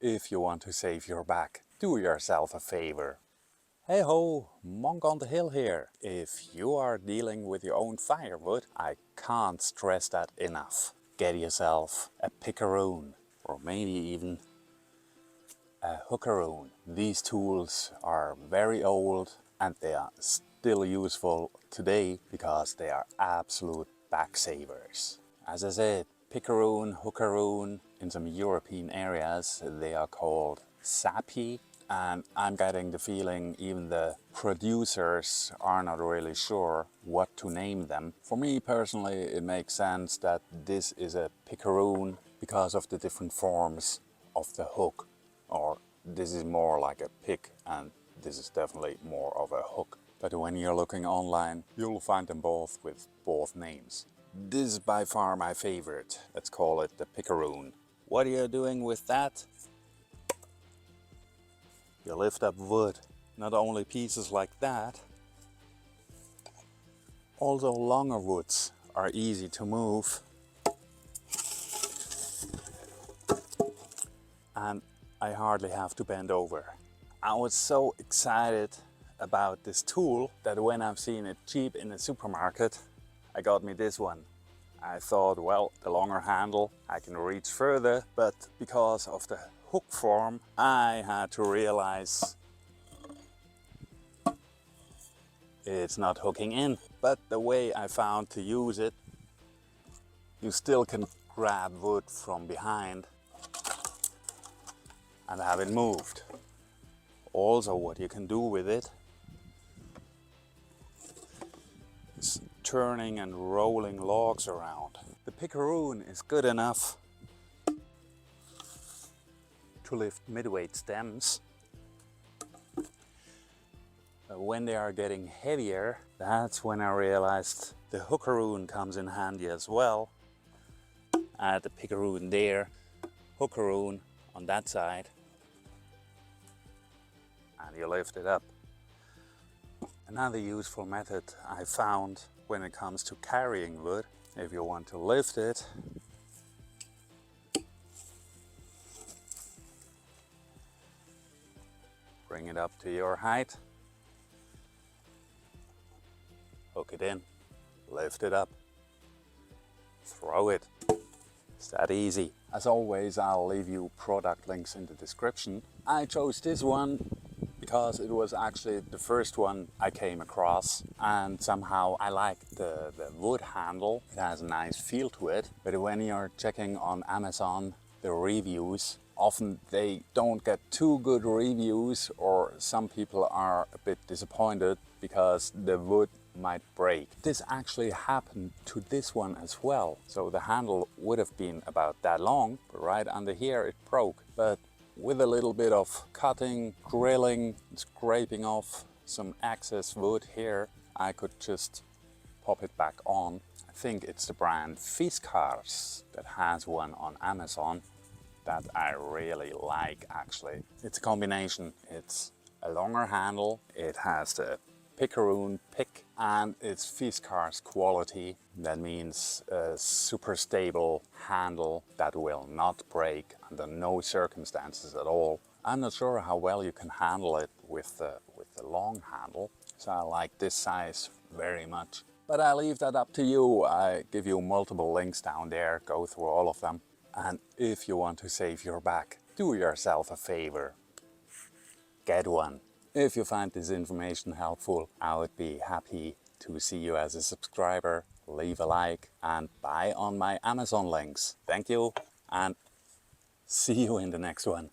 if you want to save your back, do yourself a favor. Hey ho, Monk on the Hill here. If you are dealing with your own firewood, I can't stress that enough. Get yourself a Pickaroon, or maybe even a Hookaroon. These tools are very old and they are still useful today because they are absolute back savers. As I said, Pickaroon, Hookaroon, in some European areas they are called sappy, and I'm getting the feeling even the producers are not really sure what to name them. For me personally, it makes sense that this is a Pickaroon because of the different forms of the hook, or this is more like a pick and this is definitely more of a hook. But when you're looking online, you'll find them both with both names. This is by far my favorite. Let's call it the Pickaroon. What are you doing with that? You lift up wood. Not only pieces like that, also longer woods are easy to move. And I hardly have to bend over. I was so excited about this tool that when I've seen it cheap in the supermarket, I got me this one. I thought, well, the longer handle, I can reach further, but because of the hook form, I had to realize it's not hooking in. But the way I found to use it, you still can grab wood from behind and have it moved. Also, what you can do with it is turning and rolling logs around. The Pickaroon is good enough to lift midweight stems. But when they are getting heavier, that's when I realized the Hookaroon comes in handy as well. I had the Pickaroon there, Hookaroon on that side, and you lift it up. Another useful method I found when it comes to carrying wood, if you want to lift it, bring it up to your height, hook it in, lift it up, throw it. It's that easy. As always, I'll leave you product links in the description. I chose this one because it was actually the first one I came across, and somehow I like the wood handle. It has a nice feel to it, but when you're checking on Amazon the reviews, often they don't get too good reviews, or some people are a bit disappointed because the wood might break. This actually happened to this one as well. So the handle would have been about that long, but right under here it broke. But with a little bit of cutting, drilling, scraping off some excess wood here, I could just pop it back on. I think it's the brand Fiskars that has one on Amazon that I really like actually. It's a combination. It's a longer handle, it has the Pickaroon pick, and it's Fiskars quality. That means a super stable handle that will not break under no circumstances at all. I'm not sure how well you can handle it with the long handle, so I like this size very much. But I leave that up to you. I give you multiple links down there, go through all of them. And if you want to save your back, do yourself a favor. Get one. If you find this information helpful, I would be happy to see you as a subscriber. Leave a like and buy on my Amazon links. Thank you and see you in the next one.